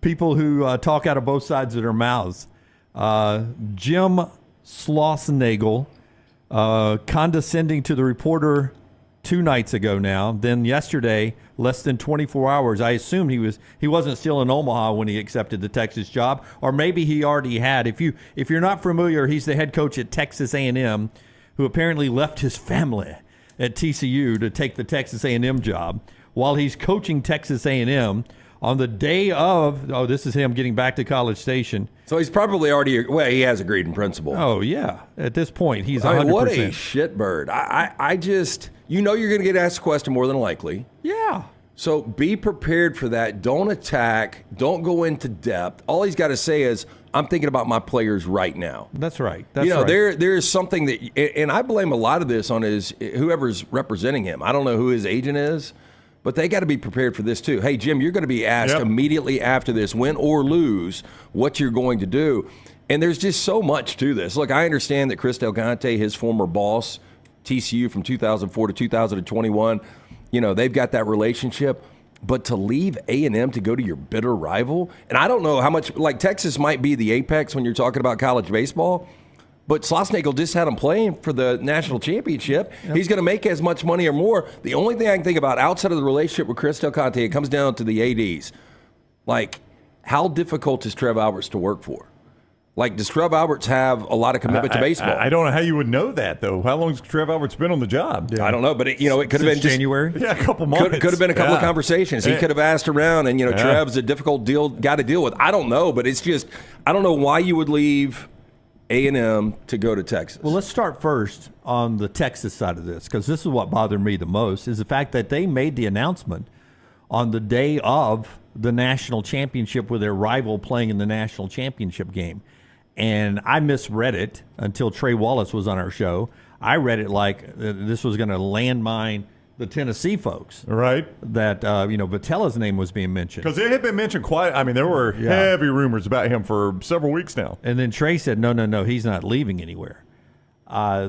people who talk out of both sides of their mouths. Jim Schlossnagle condescending to the reporter 2 nights ago now. Then yesterday, less than 24 hours, I assumed he wasn't still in Omaha when he accepted the Texas job, or maybe he already had. If you're not familiar, he's the head coach at Texas A&M, who apparently left his family at TCU to take the Texas A&M job. While he's coaching Texas A&M on the day of, this is him getting back to College Station. So he's probably already, he has agreed in principle. Oh, yeah. At this point, he's 100%. What a shitbird. I just, you're going to get asked a question more than likely. Yeah. So be prepared for that. Don't attack. Don't go into depth. All he's got to say is, I'm thinking about my players right now. That's right. There is something that, and I blame a lot of this on whoever's representing him. I don't know who his agent is, but they got to be prepared for this too. Hey, Jim, you're going to be asked immediately after this, win or lose, what you're going to do. And there's just so much to this. Look, I understand that Chris Del Conte, his former boss, TCU from 2004 to 2021, they've got that relationship. But to leave A&M to go to your bitter rival, and I don't know how much, Texas might be the apex when you're talking about college baseball, but Schlossnagle just had him playing for the national championship. Yep. He's going to make as much money or more. The only thing I can think about outside of the relationship with Chris Del Conte, it comes down to the ADs. How difficult is Trev Alberts to work for? Does Trev Alberts have a lot of commitment to baseball? I don't know how you would know that, though. How long has Trev Alberts been on the job? Yeah. I don't know, but it could have been January. A couple months. Could have been a couple of conversations. He could have asked around, and Trev's a difficult guy to deal with. I don't know, but it's just I don't know why you would leave A&M to go to Texas. Well, let's start first on the Texas side of this, because this is what bothered me the most, is the fact that they made the announcement on the day of the national championship with their rival playing in the national championship game. And I misread it until Trey Wallace was on our show. I read it like this was going to landmine the Tennessee folks. Right. That, Vitella's name was being mentioned. Because it had been mentioned there were heavy rumors about him for several weeks now. And then Trey said, no, he's not leaving anywhere.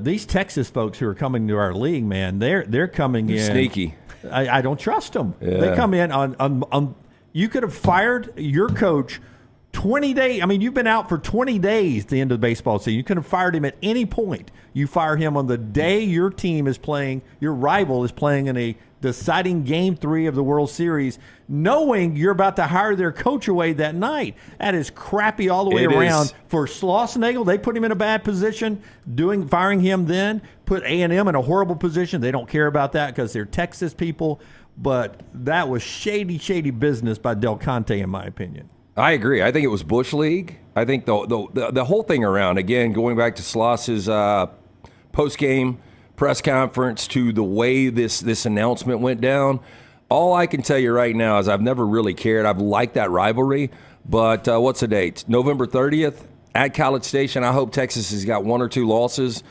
These Texas folks who are coming to our league, man, they're coming in. Sneaky. I don't trust them. Yeah. They come in on you could have fired your coach 20 days. I mean, you've been out for 20 days at the end of the baseball season. You could have fired him at any point. You fire him on the day your team is playing, your rival is playing in a deciding Game 3 of the World Series, knowing you're about to hire their coach away that night. That is crappy all the way around. For Schlossnagle, they put him in a bad position, firing him then, put A&M in a horrible position. They don't care about that because they're Texas people. But that was shady business by Del Conte, in my opinion. I agree. I think it was Bush League. I think the whole thing around, again, going back to Schloss's post-game press conference to the way this announcement went down, all I can tell you right now is I've never really cared. I've liked that rivalry. But what's the date? November 30th at College Station. I hope Texas has got 1 or 2 losses.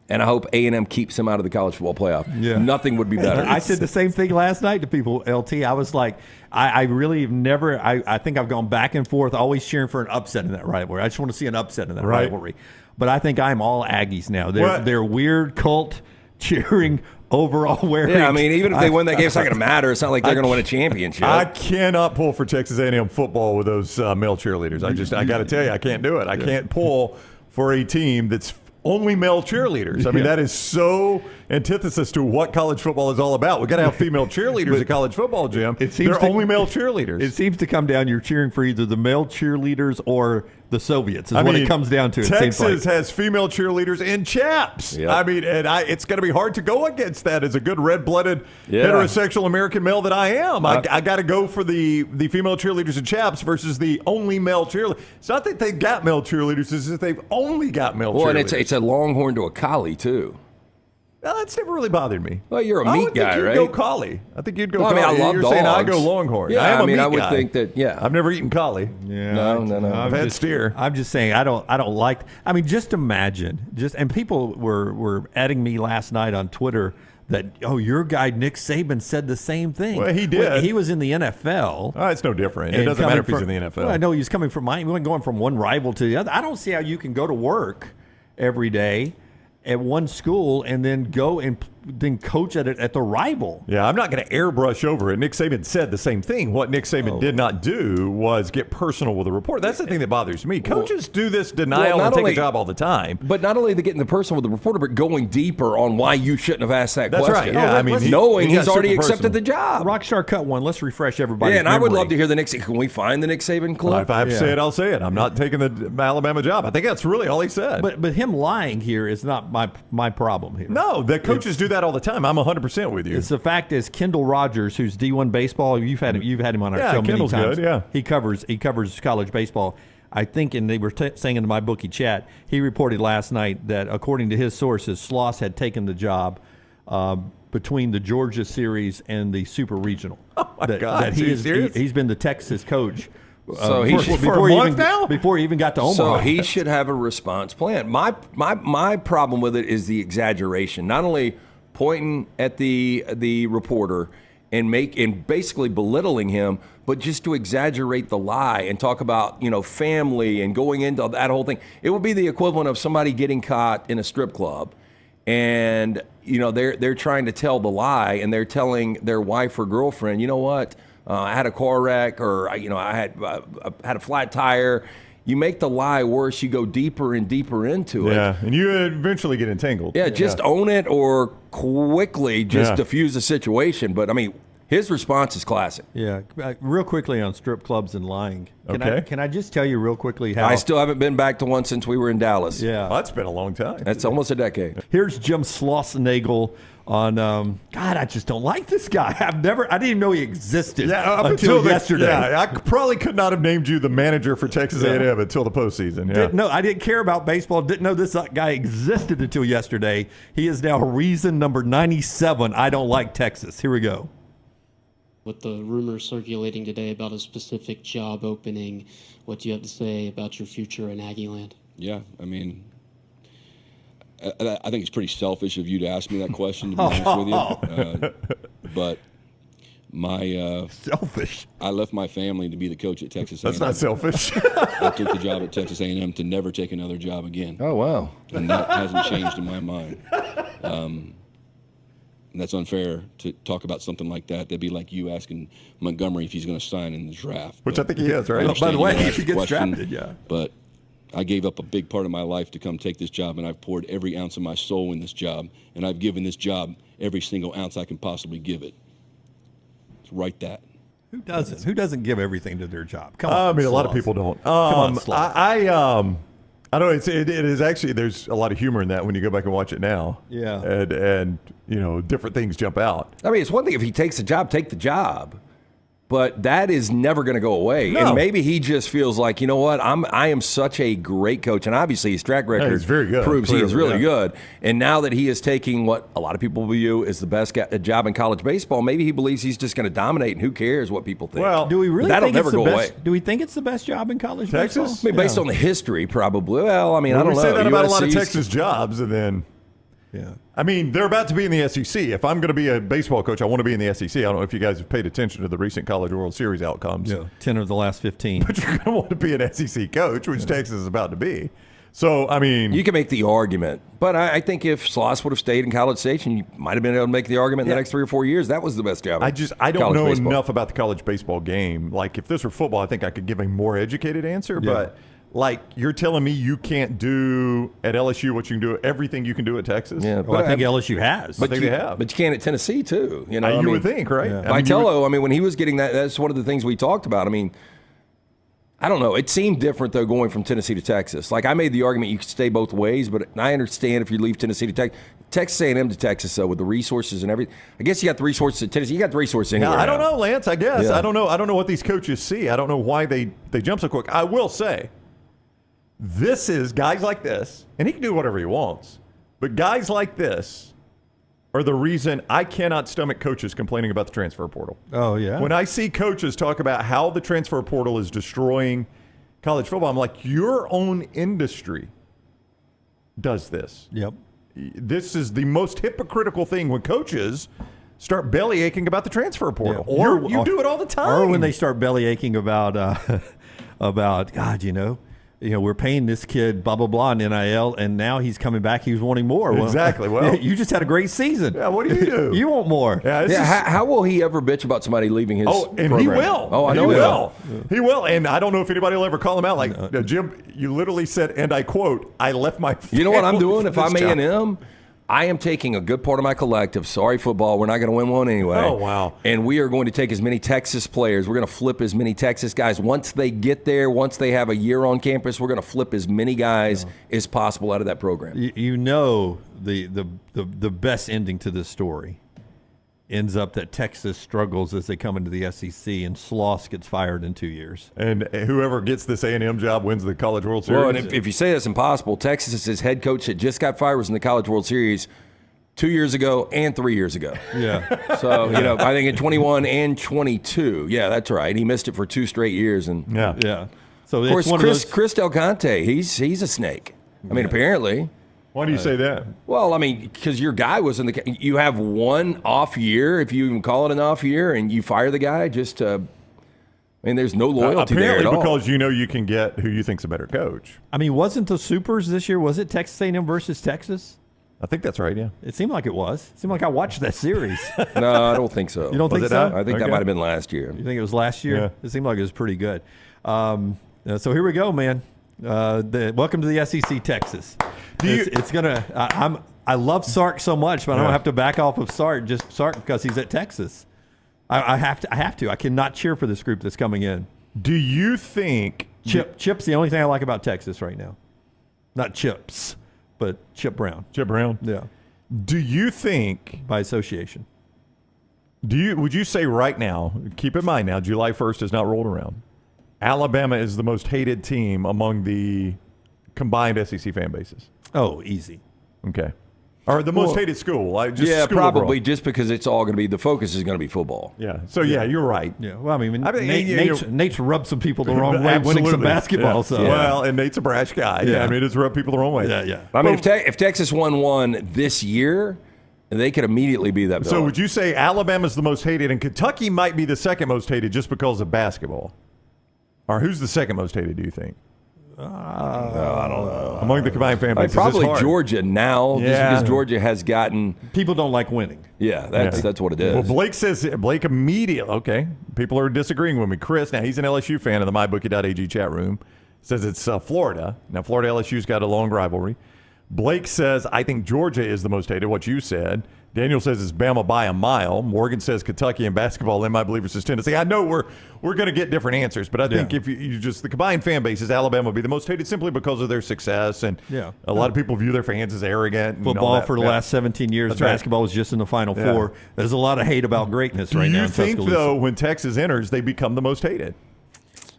And I hope A&M keeps him out of the college football playoff. Yeah. Nothing would be better. I said the same thing last night to people, LT. I was like, I really have never, I think I've gone back and forth, always cheering for an upset in that rivalry. I just want to see an upset in that rivalry. But I think I'm all Aggies now. They're weird cult cheering overall wearing. Yeah, I mean, even if they win that game, it's not going to matter. It's not like they're going to win a championship. I cannot pull for Texas A&M football with those male cheerleaders. I got to tell you, I can't do it. I can't pull for a team that's only male cheerleaders. I mean, that is so antithesis to what college football is all about. We've got to have female cheerleaders at college football, Jim. They're only male cheerleaders. It seems to come down, you're cheering for either the male cheerleaders or the Soviets is what it comes down to. Texas has female cheerleaders and chaps. Yep. I mean, and it's going to be hard to go against that as a good red-blooded heterosexual American male that I am. I got to go for the female cheerleaders and chaps versus the only male cheerleaders. It's not that they've got male cheerleaders, it's that they've only got male cheerleaders. Well, and it's a Longhorn to a Collie, too. Well, that's never really bothered me. Well, you're a meat guy, right? I would think you'd go Collie. I think you'd go Collie. I love You're dogs. saying I go Longhorn. Yeah, I mean, I would think that, I've never eaten Collie. Yeah, no. I've had steer. I'm just saying I don't like. I mean, just imagine. And people were adding me last night on Twitter that your guy Nick Saban said the same thing. Well, he did. He was in the NFL. It's no different. It doesn't matter if he's in the NFL. Well, I know he's coming from Miami. He wasn't going from one rival to the other. I don't see how you can go to work every day at one school and then go and coach at the rival. Yeah, I'm not going to airbrush over it. Nick Saban said the same thing. What Nick Saban did not do was get personal with a reporter. That's the thing that bothers me. Coaches do this denial and take a job all the time. But not only the getting the personal with the reporter, but going deeper on why you shouldn't have asked that That's question. right. Yeah, I mean, knowing he he's got already super accepted personal. the job. Rockstar cut one. Let's refresh everybody's Yeah, and I would memory. love to hear the Nick. Can we find the Nick Saban clip? If I have to say it, I'll say it. I'm not taking the Alabama job. I think that's really all he said. But him lying here is not my problem here. No, the coaches do that all the time. I'm 100% with you. It's the fact is Kendall Rogers, who's D1 baseball. You've had him on our show many Kendall's times. good, yeah. He covers college baseball. I think, and they were saying in my bookie chat, he reported last night that according to his sources, Schloss had taken the job between the Georgia series and the Super Regional. Oh my God! He's been the Texas coach. So he should, for a month now? Before he even got to Omaha. So he should have a response plan. My problem with it is the exaggeration. Not only pointing at the reporter and basically belittling him, but just to exaggerate the lie and talk about family and going into that whole thing. It would be the equivalent of somebody getting caught in a strip club, and they're trying to tell the lie, and they're telling their wife or girlfriend, you know what? I had a car wreck, or I had a flat tire. You make the lie worse. You go deeper and deeper into it. Yeah, and you eventually get entangled. Yeah, just own it or quickly just diffuse the situation. But, I mean, his response is classic. Yeah, real quickly on strip clubs and lying. Okay. Can I just tell you real quickly how... I still haven't been back to one since we were in Dallas. Yeah. Well, that's been a long time. That's almost a decade. Here's Jim Schlossnagle on, God, I just don't like this guy. I didn't even know he existed until yesterday. Yeah, I probably could not have named you the manager for Texas A&M until the postseason. Yeah. I didn't care about baseball. Didn't know this guy existed until yesterday. He is now reason number 97. I don't like Texas. Here we go. With the rumors circulating today about a specific job opening, what do you have to say about your future in Aggieland? Yeah, I mean, I think it's pretty selfish of you to ask me that question, to be honest with you. But selfish. I left my family to be the coach at Texas A&M. That's not selfish. I took the job at Texas A&M to never take another job again. Oh, wow. And that hasn't changed in my mind. And that's unfair to talk about something like that. That'd be like you asking Montgomery if he's going to sign in the draft. Which I think he is, right? By the way, he if he gets drafted, yeah. But I gave up a big part of my life to come take this job, and I've poured every ounce of my soul in this job, and I've given this job every single ounce I can possibly give it. So write that. Who doesn't? Who doesn't give everything to their job? Come on. I mean, a lot of Schloss. people don't. Come on, Schloss. I don't know. It is actually, there's a lot of humor in that when you go back and watch it now. Yeah. And different things jump out. I mean, it's one thing if he takes the job, take the job. But that is never going to go away. No. And maybe he just feels like, you know what, I am such a great coach. And obviously his track record he's very good. proves he is Clearly, really good. And now that he is taking what a lot of people view as the best job in college baseball, maybe he believes he's just going to dominate, and who cares what people think. Well, Do we really That'll think never it's the go best? away. Do we think it's the best job in college Texas? baseball? I mean, based on the history, probably. Well, I mean, I don't we know. say that about a lot of USC's Texas jobs, and then Yeah. I mean, they're about to be in the SEC. If I'm going to be a baseball coach, I want to be in the SEC. I don't know if you guys have paid attention to the recent College World Series outcomes. Yeah. 10 of the last 15. But you're going to want to be an SEC coach, which Texas is about to be. So, I mean, You can make the argument, but I think if Schloss would have stayed in College Station, you might have been able to make the argument in the next 3 or 4 years. That was the best job. I don't college know baseball. enough about the college baseball game. Like, if this were football, I think I could give a more educated answer. Yeah. But, like, you're telling me you can't do at LSU what you can do, everything you can do at Texas? Yeah, Well, I think LSU has. I think they have. But you can at Tennessee too. You know, You I mean, would think, right? Yeah. I mean, you would- Vitello, I mean, when he was getting that's one of the things we talked about. I mean, I don't know. It seemed different, though, going from Tennessee to Texas. Like, I made the argument you could stay both ways, but I understand if you leave Tennessee to Texas. Texas A&M to Texas, though, with the resources and everything. I guess you got the resources at Tennessee. You got the resources anywhere. I don't now. know, Lance. I guess. Yeah. I don't know what these coaches see. I don't know why they jump so quick. I will say, this is guys like this, and he can do whatever he wants, but guys like this are the reason I cannot stomach coaches complaining about the transfer portal. Oh, yeah? When I see coaches talk about how the transfer portal is destroying college football, I'm like, your own industry does this. Yep. This is the most hypocritical thing when coaches start belly aching about the transfer portal. Yeah. You do it all the time. Or when they start belly aching about God, we're paying this kid blah, blah, blah in NIL, and now he's coming back. He's wanting more. Exactly. Well, you just had a great season. Yeah, what do you do? You want more. How will he ever bitch about somebody leaving his program? He will. Oh, I know he will. He will. And I don't know if anybody will ever call him out. Like, Jim, you literally said, and I quote, I left my You know what I'm doing if I'm job. A&M? I am taking a good part of my collective. Sorry, football. We're not going to win one anyway. Oh, wow. And we are going to take as many Texas players. We're going to flip as many Texas guys. Once they get there, once they have a year on campus, we're going to flip as many guys as possible out of that program. The best ending to this story ends up that Texas struggles as they come into the SEC, and Schloss gets fired in 2 years. And whoever gets this A&M job wins the College World Series. Well, and if you say that's impossible, Texas's head coach that just got fired was in the College World Series 2 years ago and 3 years ago. Yeah. So, I think in 21 and 22. Yeah, that's right. He missed it for 2 straight years. And Yeah. So of course, Chris Del Conte, he's a snake. I mean, apparently. Why do you say that? Well, I mean, because your guy was in the – you have one off year, if you even call it an off year, and you fire the guy just to – I mean, there's no loyalty there at all. Apparently because you can get who you think's a better coach. I mean, wasn't the Supers this year, was it Texas A&M versus Texas? I think that's right, yeah. It seemed like it was. It seemed like I watched that series. No, I don't think so. You don't think it so? not? I think that might have been last year. You think it was last year? Yeah. It seemed like it was pretty good. So here we go, man. Welcome to the SEC, Texas. I love Sark so much, but I don't have to back off of Sark because he's at Texas. I have to. I cannot cheer for this group that's coming in. Do you think Chip's the only thing I like about Texas right now? Not Chips, but Chip Brown. Chip Brown? Yeah, Do you think by association. would you say right now, keep in mind now, July 1st has not rolled around, Alabama is the most hated team among the combined SEC fan bases? Oh, easy. Okay. Or the most hated school. Yeah, school probably overall. just because it's all going to be – the focus is going to be football. Yeah. So, you're right. Yeah. Well, I mean, Nate's Nate's rubbed some people the wrong way winning some basketball. Yeah. So. Well, and Nate's a brash guy. Yeah. I mean, it's rubbed people the wrong way. Yeah. I mean, if Texas won one this year, they could immediately be that. So would you say Alabama's the most hated and Kentucky might be the second most hated just because of basketball? Or who's the second most hated, do you think? I don't know. Among the combined fan bases. Probably It's hard. Georgia now, just Yeah. because Georgia has gotten People don't like winning. – that's what it is. Well, Blake immediately, okay, people are disagreeing with me. Chris, now he's an LSU fan in the MyBookie.ag chat room, says it's Florida. Now, Florida LSU's got a long rivalry. Blake says, I think Georgia is the most hated, what you said. Daniel says it's Bama by a mile. Morgan says Kentucky and basketball, in my belief, versus Tennessee. I know we're going to get different answers, but I think if you just the combined fan bases, Alabama would be the most hated simply because of their success, and a lot of people view their fans as arrogant. And Football for the last 17 years, That's right. basketball was just in the Final Four. There's a lot of hate about greatness right Do now. you in think, Tuscaloosa. though, when Texas enters, they become the most hated?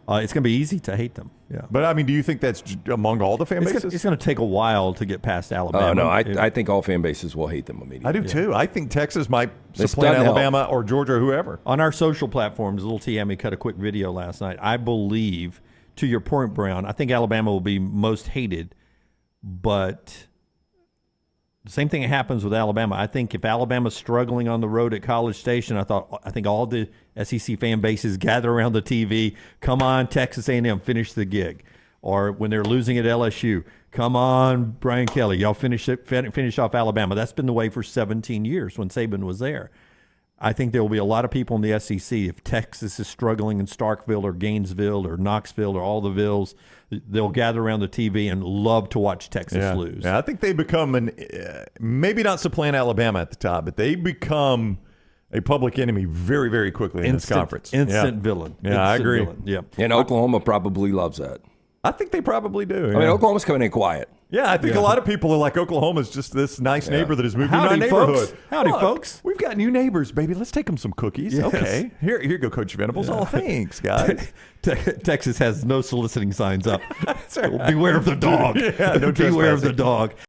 It's going to be easy to hate them. Yeah, But, I mean, do you think that's among all the fan bases? it's going to take a while to get past Alabama. Oh, no, I think all fan bases will hate them immediately. I do, too. I think Texas might This supplant doesn't Alabama or Georgia or whoever. On our social platforms, Little Tammy cut a quick video last night. I believe, to your point, Brown, I think Alabama will be most hated, but the same thing happens with Alabama. I think if Alabama's struggling on the road at College Station, I think all the SEC fan bases gather around the TV. Come on, Texas A&M, finish the gig. Or when they're losing at LSU, come on, Brian Kelly, y'all finish off Alabama. That's been the way for 17 years when Saban was there. I think there will be a lot of people in the SEC if Texas is struggling in Starkville or Gainesville or Knoxville or all the villes. They'll gather around the TV and love to watch Texas lose. Yeah, I think they become maybe not supplant Alabama at the top, but they become a public enemy very, very quickly in this conference. Instant villain. Yeah, I agree. Villain. Yeah. And Oklahoma probably loves that. I think they probably do. I mean, Oklahoma's coming in quiet. Yeah, I think a lot of people are like, Oklahoma's just this nice neighbor that has moved into our neighborhood. Folks. Howdy, folks. We've got new neighbors, baby. Let's take them some cookies. Yes. Okay. Here you go, Coach Venables. Oh, thanks, guys. Texas has no soliciting signs up. Beware of the dog. Yeah, no Beware of the trespassing. dog.